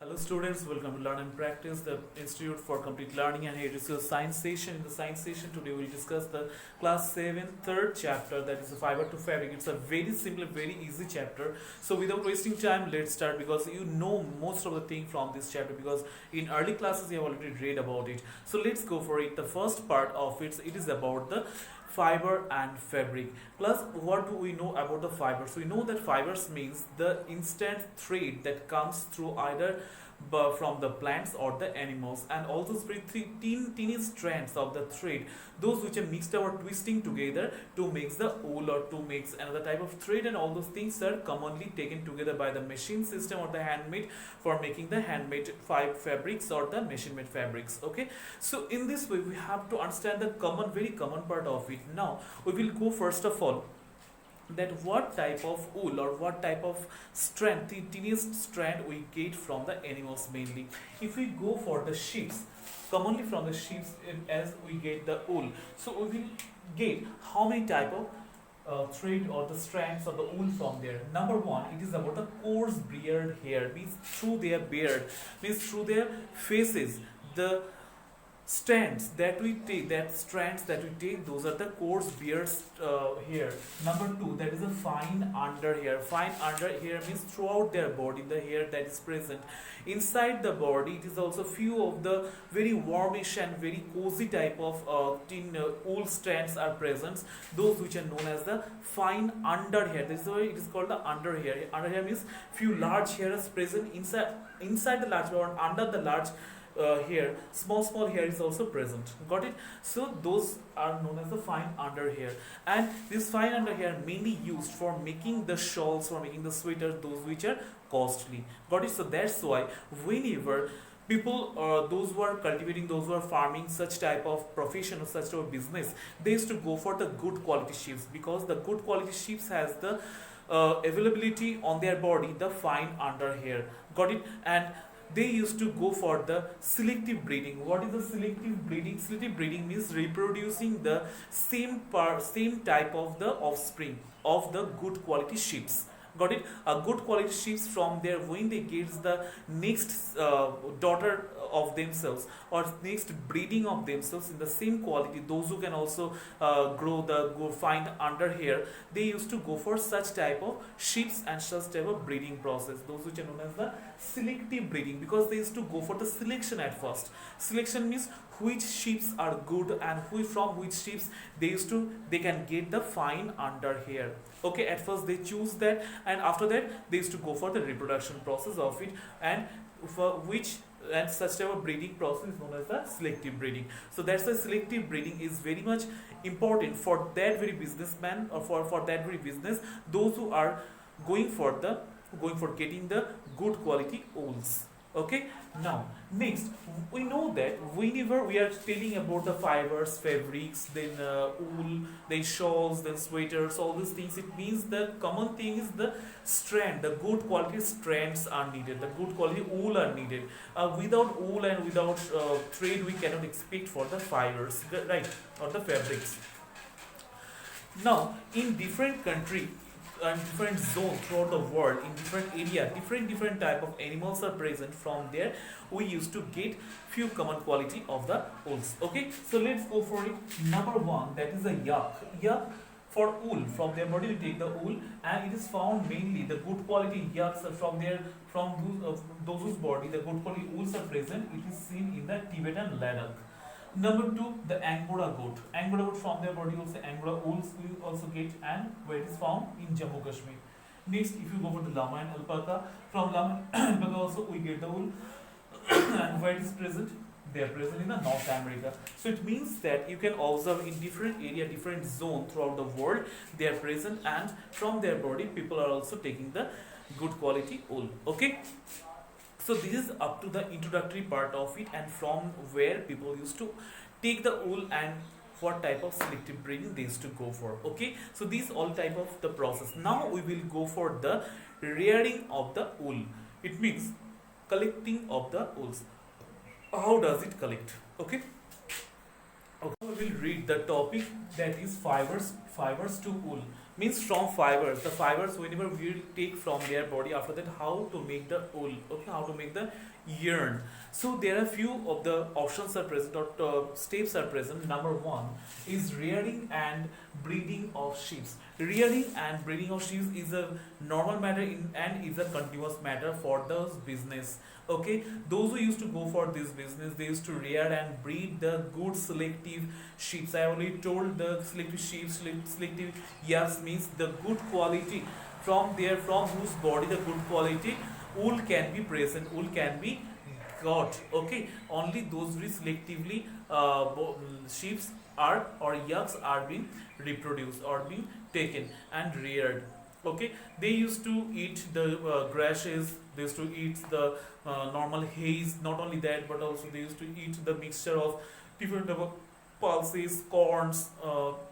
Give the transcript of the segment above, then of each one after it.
Hello students, welcome to Learn and Practice, the Institute for Complete Learning, and here is your science session. In the science session today we will discuss the class 7 third chapter, that is the fiber to fabric. It's a very simple, very easy chapter. So without wasting time, let's start, because you know most of the thing from this chapter, because in early classes you have already read about it. So let's go for it. The first part of it is about the fiber and fabric. Plus, what do we know about the fibers? So we know that fibers means the instant thread that comes through either from the plants or the animals, and also teeny strands of the thread, those which are mixed or twisting together to make the wool or to make another type of thread, and all those things are commonly taken together by the machine system or the handmade for making the handmade fabrics or the machine made fabrics. Okay, so in this way we have to understand the very common part of it. Now we will go first of all that what type of wool or what type of strand, the tiniest strand we get from the animals mainly. If we go for the sheep, commonly from the sheep as we get the wool, so we will get how many type of thread or the strands of the wool from there. Number one, it is about the coarse beard hair, means through their beard, means through their faces, the strands that we take, those are the coarse beards hair. Number two, that is a fine under hair. Fine under hair means throughout their body the hair that is present inside the body. It is also few of the very warmish and very cozy type of thin wool strands are present, those which are known as the fine under hair. This is why it is called the under hair. Under hair means few large hairs present inside the large, or under the large hair, small hair is also present. Got it? So those are known as the fine under hair, and this fine under hair mainly used for making the shawls, for making the sweaters, those which are costly. Got it? So that's why whenever people, those who are cultivating, those who are farming such type of profession or such type of business, they used to go for the good quality sheep, because the good quality sheep has the availability on their body the fine under hair. Got it? And they used to go for the selective breeding. What is the selective breeding? Selective breeding means reproducing the same type of the offspring of the good quality sheep. Got it? A good quality sheep from there, when they get the next daughter of themselves or next breeding of themselves in the same quality, those who can also find under hair, they used to go for such type of sheep and such type of breeding process, those which are known as the selective breeding, because they used to go for the selection at first. Selection means which sheep are good and from which sheep they can get the fine under hair. Okay, at first they choose that, and after that they used to go for the reproduction process of it, and such type of breeding process is known as the selective breeding. So that's why selective breeding is very much important for that very businessman, or for that very business, those who are going for getting the good quality wools. Okay, now next, we know that whenever we are telling about the fibers, fabrics, then wool, then shawls, then sweaters, all these things, it means the common thing is the strand, the good quality strands are needed, the good quality wool are needed. Without wool and without thread, we cannot expect for the fibers, right, or the fabrics. Now in different country and different zone throughout the world, in different area, different type of animals are present. From there we used to get few common quality of the wools. Okay, so let's go for it. Number one, that is a yak for wool. From their body we take the wool, and it is found mainly the good quality yaks are from those whose body the good quality wools are present. It is seen in the Tibetan Ladakh. Number two, the Angora goat. Angora goat, from their body also Angora wools we also get, and where it is found in Jammu Kashmir. Next, if you go for the llama and alpaca, from llama and alpaca also we get the wool, and where it is present, they are present in the North America. So it means that you can observe in different area, different zone throughout the world, they are present, and from their body people are also taking the good quality wool. Okay, so this is up to the introductory part of it, and from where people used to take the wool and what type of selective breeding they used to go for. Okay, so these all type of the process. Now we will go for the rearing of the wool. It means collecting of the wools. How does it collect? Okay, we will read the topic, that is fibers to wool. means from fibers. The fibers whenever we take from their body, after that how to make the wool, okay, how to make the yarn. So there are few of the options are present, or steps are present. Number one is rearing and breeding of sheep. Rearing and breeding of sheep is a normal matter and is a continuous matter for the business. Okay, those who used to go for this business, they used to rear and breed the good selective sheep. I already told the selective sheep, selective yaks means the good quality from there, from whose body the good quality wool can be present, wool can be got. Okay, only those very selectively sheep are or yaks are being reproduced or being taken and reared. Okay, they used to eat the grasses, they used to eat the normal hays. Not only that, but also they used to eat the mixture of different type of pulses, corns,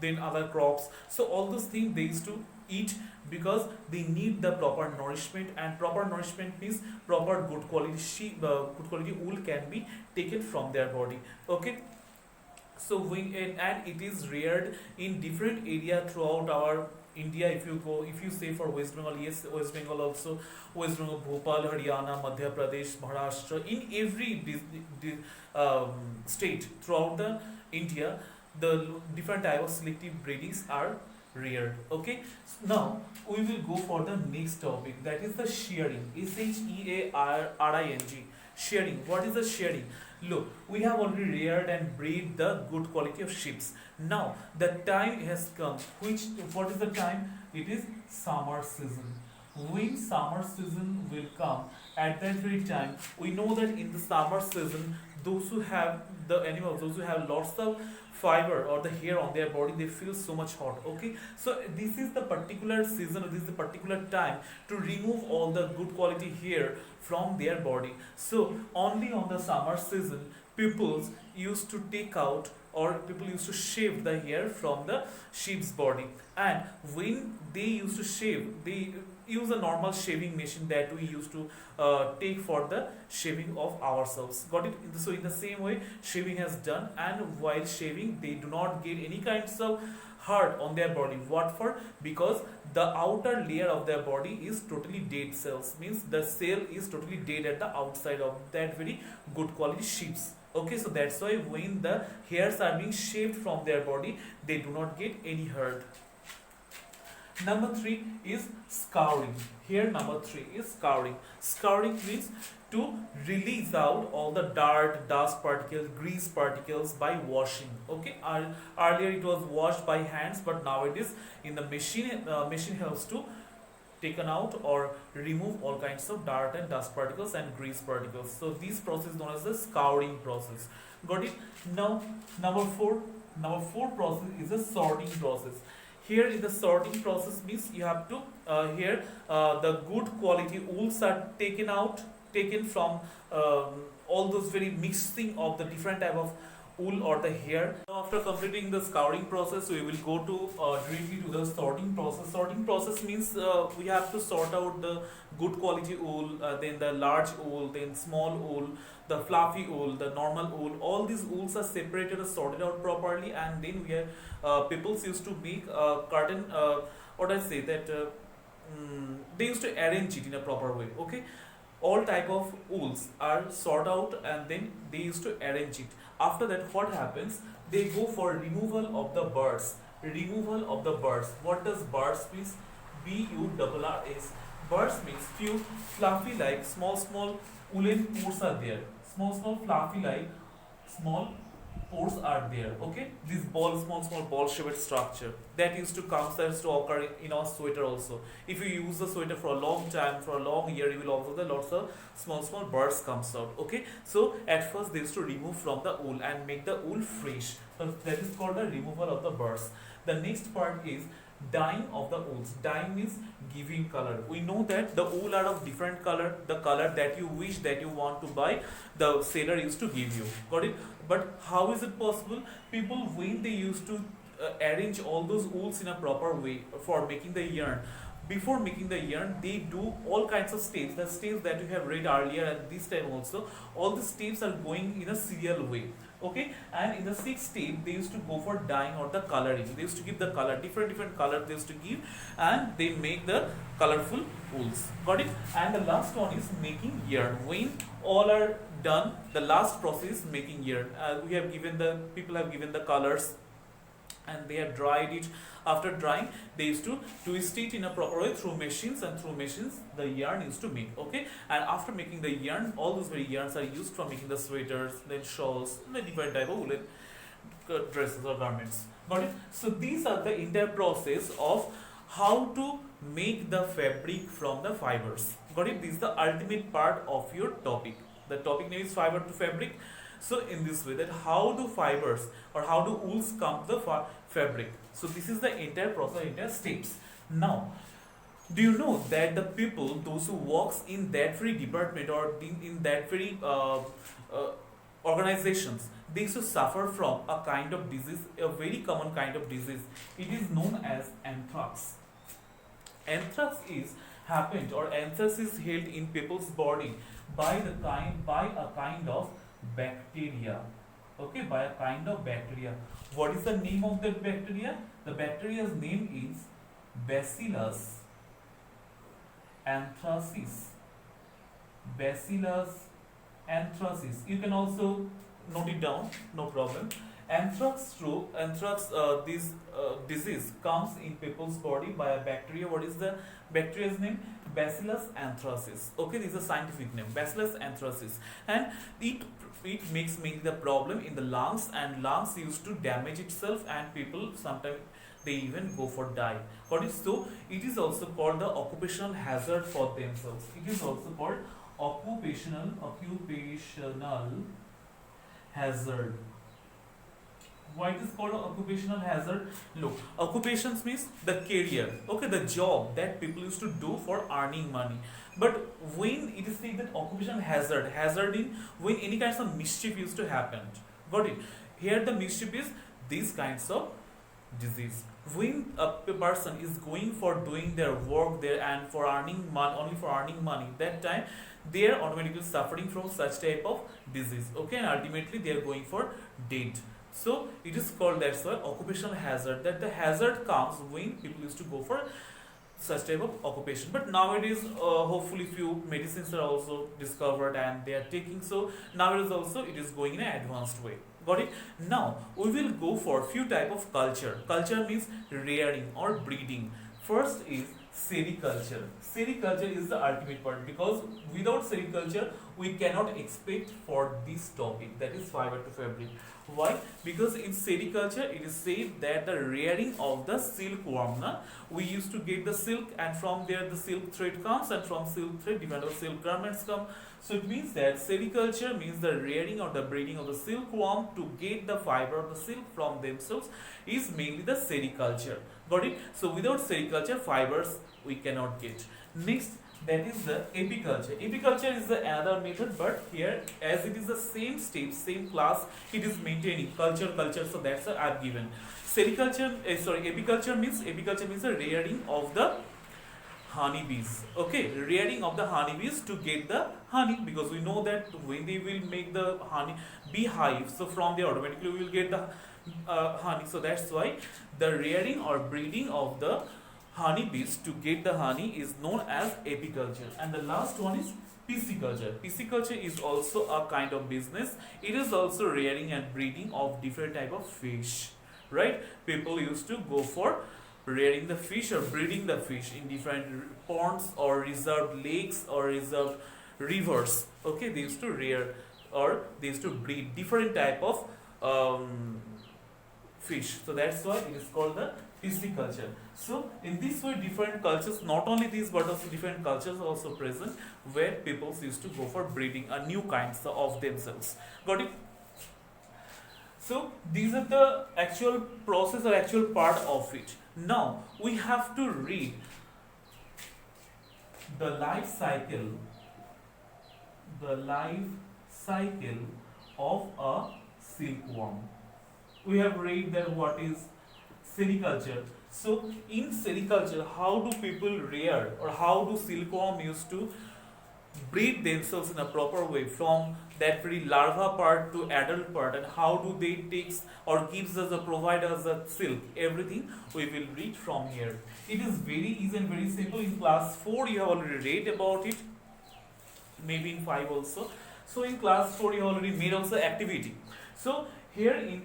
then other crops. So all those things they used to eat because they need the proper nourishment, and proper nourishment means proper good quality sheep, good quality wool can be taken from their body. Okay, so and it is reared in different area throughout our India. If you go, if you say for West Bengal, yes, West Bengal also, West Bengal, Bhopal, Haryana, Madhya Pradesh, Maharashtra, in every state throughout the India, the different type of selective breedings are reared. Okay, so now we will go for the next topic, that is the shearing. Shearing. Shearing. What is the shearing? Look, we have already reared and breed the good quality of sheep. Now the time has come. What is the time? It is summer season. When summer season will come, at that very time, we know that in the summer season, those who have the animals, those who have lots of fiber or the hair on their body, they feel so much hot. Okay, so this is the particular season, or this is the particular time to remove all the good quality hair from their body. So only on the summer season, people used to take out, or people used to shave the hair from the sheep's body. And when they used to shave, they use a normal shaving machine that we used to take for the shaving of ourselves. Got it? So in the same way, shaving has done, and while shaving, they do not get any kinds of hurt on their body. What for? Because the outer layer of their body is totally dead cells, means the cell is totally dead at the outside of that very good quality sheeps. Okay, so that's why when the hairs are being shaved from their body, they do not get any hurt. Number 3 is scouring. Here number 3 is scouring. Scouring means to release out all the dirt, dust particles, grease particles by washing. Okay, earlier it was washed by hands, but now it is in the machine. Machine helps to taken out or remove all kinds of dirt and dust particles and grease particles. So this process is known as the scouring process. Got it? Now number 4 process is the sorting process. Here in the sorting process means you have to the good quality wools are taken from all those very mixing of the different type of wool or the hair. Now after completing the scouring process, we will go to directly to the sorting process. Sorting process means we have to sort out the good quality wool, then the large wool, then small wool, the fluffy wool, the normal wool. All these wools are separated or sorted out properly, and then we are people used to make a curtain. What I say that they used to arrange it in a proper way. Okay, all type of wools are sorted out, and then they used to arrange it. After that, what happens? They go for removal of the birds. Removal of the birds. What does birds means? B-U-R-R-S. Birds means few fluffy like small woolen pores are there. Small fluffy like small pores are there. Okay, this small ball shaped structure that used to occur in our sweater also. If you use the sweater for a long time, for a long year, you will observe that lots of small birds comes out. Okay, so at first they used to remove from the wool and make the wool fresh. So that is called the removal of the birds. The next part is dyeing of the wools. Dyeing means giving color. We know that the wool are of different color. The color that you wish, that you want to buy, the seller used to give you. Got it? But how is it possible? People, when they used to arrange all those wools in a proper way for making the yarn, before making the yarn, they do all kinds of steps. The steps that you have read earlier and this time also, all the steps are going in a serial way. Okay, and in the sixth step they used to go for dyeing or the coloring. They used to give the color, different color they used to give, and they make the colorful wools. Got it? And the last one is making yarn. When all are done, the last process is making yarn. We have given the people have given the colors and they have dried it. After drying, they used to twist it in a proper way through machines, and through machines the yarn used to make. Okay, and after making the yarn, all those very yarns are used for making the sweaters, then shawls, the different type of woolen dresses or garments. Got it? So these are the entire process of how to make the fabric from the fibers. Got it? This is the ultimate part of your topic. The topic name is fiber to fabric. So in this way, that how do fibers or how do wools come to the fabric. So this is the entire process, entire steps. Now, do you know that the people, those who works in that very department or in that very organizations, they used to suffer from a kind of disease, a very common kind of disease. It is known as anthrax. Anthrax is happened, or anthrax is held in people's body by a kind of bacteria. Okay, by a kind of bacteria. What is the name of that bacteria? The bacteria's name is Bacillus anthracis. Bacillus anthracis. You can also note it down, no problem. This disease comes in people's body by a bacteria. What is the bacteria's name? Bacillus anthracis. Okay, this is a scientific name, Bacillus anthracis, and it makes mainly the problem in the lungs, and lungs used to damage itself, and people sometimes they even go for die. What is so? It is also called the occupational hazard for themselves. It is also called occupational hazard. Why it is called occupational hazard? Look, occupations means the career, okay, the job that people used to do for earning money. But when it is said that occupational hazard in when any kinds of mischief used to happen. Got it? Here the mischief is these kinds of disease. When a person is going for doing their work there and for earning money, only for earning money, that time they are automatically suffering from such type of disease. Okay, and ultimately they are going for dead. So it is called, that's why, occupational hazard, that the hazard comes when people used to go for such type of occupation. But nowadays hopefully few medicines are also discovered and they are taking, so nowadays also it is going in an advanced way. Got it? Now we will go for few type of culture. Culture means rearing or breeding. First is sericulture. Sericulture is the ultimate part, because without sericulture we cannot expect for this topic, that is fiber to fabric. Why? Because in sericulture it is said that the rearing of the silkworm, we used to get the silk, and from there the silk thread comes, and from silk thread different silk garments come. So it means that sericulture means the rearing or the breeding of the silkworm to get the fiber of the silk from themselves is mainly the sericulture. Got it? So without sericulture fibers we cannot get. Next, that is the apiculture. Apiculture is the another method, but here as it is the same step, same class, it is maintaining culture, so that's I have given. Sericulture, apiculture means the rearing of the honeybees. Okay, rearing of the honeybees to get the honey, because we know that when they will make the honey beehive, so from there automatically we will get the honey. So that's why the rearing or breeding of the honeybees to get the honey is known as apiculture. And the last one is pisciculture. Pisciculture is also a kind of business. It is also rearing and breeding of different type of fish, right? People used to go for rearing the fish or breeding the fish in different ponds or reserved lakes or reserved rivers. Okay, they used to rear or they used to breed different type of fish. So that's why it is called the pisciculture. So in this way different cultures, not only these but also different cultures are also present where people used to go for breeding a new kinds of themselves. Got it? So these are the actual process or actual part of it. Now we have to read the life cycle of a silkworm. We have read that what is sericulture. So in sericulture, how do people rear or how do silkworm used to breed themselves in a proper way from that very larva part to adult part, and how do they takes or gives us or provide us a silk, everything we will read from here. It is very easy and very simple. In class 4 you have already read about it, maybe in 5 also. So in class 4 you already made also activity. So here in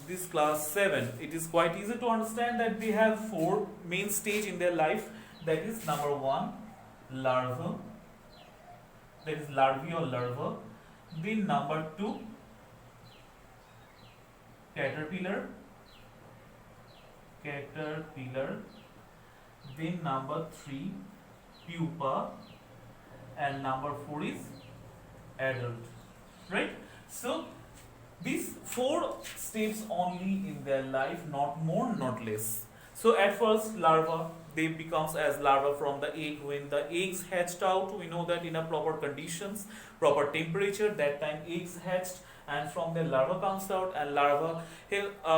this class 7 it is quite easy to understand that they have 4 main stage in their life. That is number 1 larva, that is larvae or larva. Then number 2 caterpillar, then number 3 pupa, and number 4 is adult, right? So these 4 steps only in their life, not more not less. So at first larva, they becomes as larva from the egg. When the eggs hatched out, we know that in a proper conditions, proper temperature, that time eggs hatched, and from the larva comes out, and larva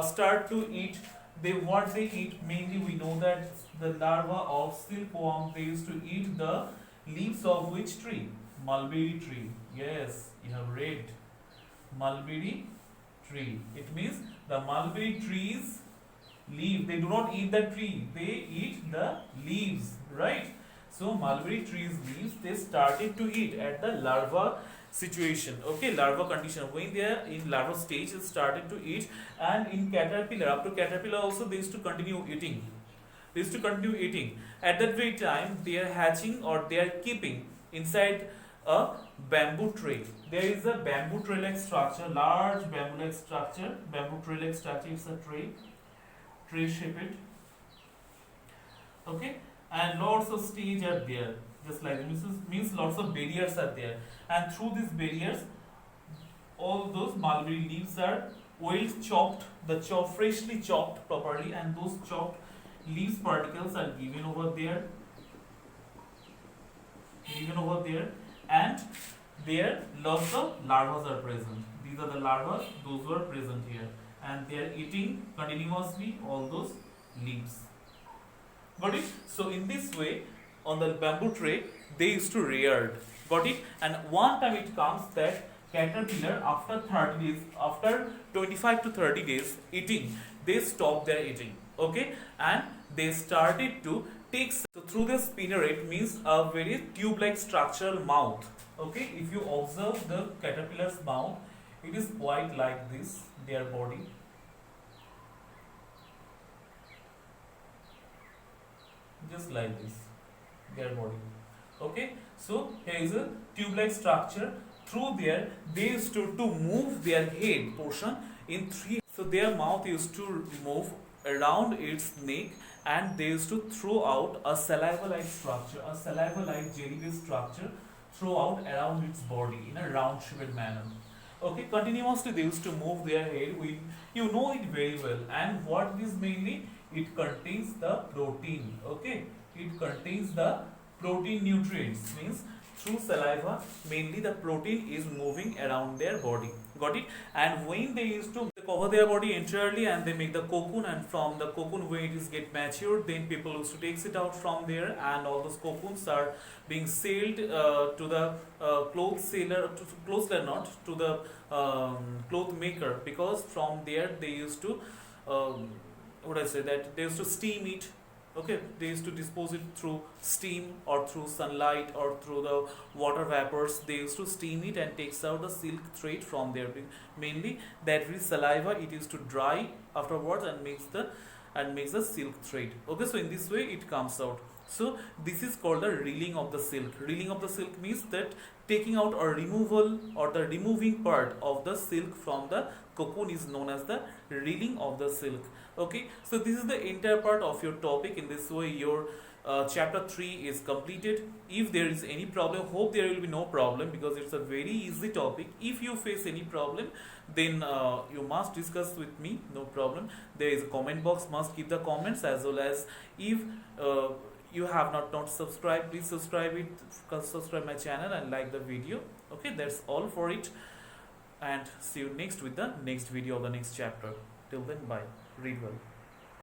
start to eat. What they eat mainly, we know that the larva of silkworm, they used to eat the leaves of which tree? Mulberry tree. Yes, you have read mulberry tree. It means the mulberry trees leaf, they do not eat the tree, they eat the leaves, right? So mulberry trees leaves they started to eat at the larva situation, okay, larva condition. When they are in larva stage, they started to eat. And in caterpillar, up to caterpillar also, they used to continue eating. At that very time, they are hatching or they are keeping inside a bamboo tray. There is a bamboo tray like structure, large bamboo like structure. Bamboo tray like structure is a tray shaped, okay, and lots of stage are there, just like this means lots of barriers are there, and through these barriers all those mulberry leaves are well chopped, freshly chopped properly, and those chopped leaves particles are given over there, and there lots of larvas are present. These are the larvas, those were present here, and they are eating continuously all those leaves. Got it? So in this way, on the bamboo tray, they used to reared. Got it? And one time it comes that caterpillar, after 30 days, after 25 to 30 days eating, they stop their eating. Okay? And they started to take, so through the spinneret means a very tube-like structural mouth. Okay? If you observe the caterpillar's mouth, it is quite like this, their body. Just like this, their body. Okay, so here is a tube-like structure. Through there, they used to move their head portion in 3. So their mouth used to move around its neck, and they used to throw out a saliva-like structure, a saliva-like jelly-based structure throughout around its body in a round-shaped manner. Okay, continuously they used to move their head. You know it very well. And what is mainly? It contains the protein. Okay, it contains the protein nutrients. Means through saliva, mainly the protein is moving around their body. Got it? And when they used to cover their body entirely, and they make the cocoon, and from the cocoon when it is get matured, then people used to take it out from there, and all those cocoons are being sold to the cloth seller, to the cloth maker, because from there they used to they used to steam it. Okay, they used to dispose it through steam or through sunlight or through the water vapors. They used to steam it and takes out the silk thread from there. Mainly that very saliva, it used to dry afterwards and makes the silk thread. Okay, so in this way it comes out. So this is called the reeling of the silk. Reeling of the silk means that taking out or removal or the removing part of the silk from the cocoon is known as the reeling of the silk. Okay, so this is the entire part of your topic. In this way your chapter 3 is completed. If there is any problem, hope there will be no problem, because it's a very easy topic. If you face any problem, then you must discuss with me, no problem. There is a comment box, must keep the comments, as well as if you have not subscribed, please subscribe my channel and like the video. Okay, that's all for it, and see you next with the next video of the next chapter. Till then, bye. Read well.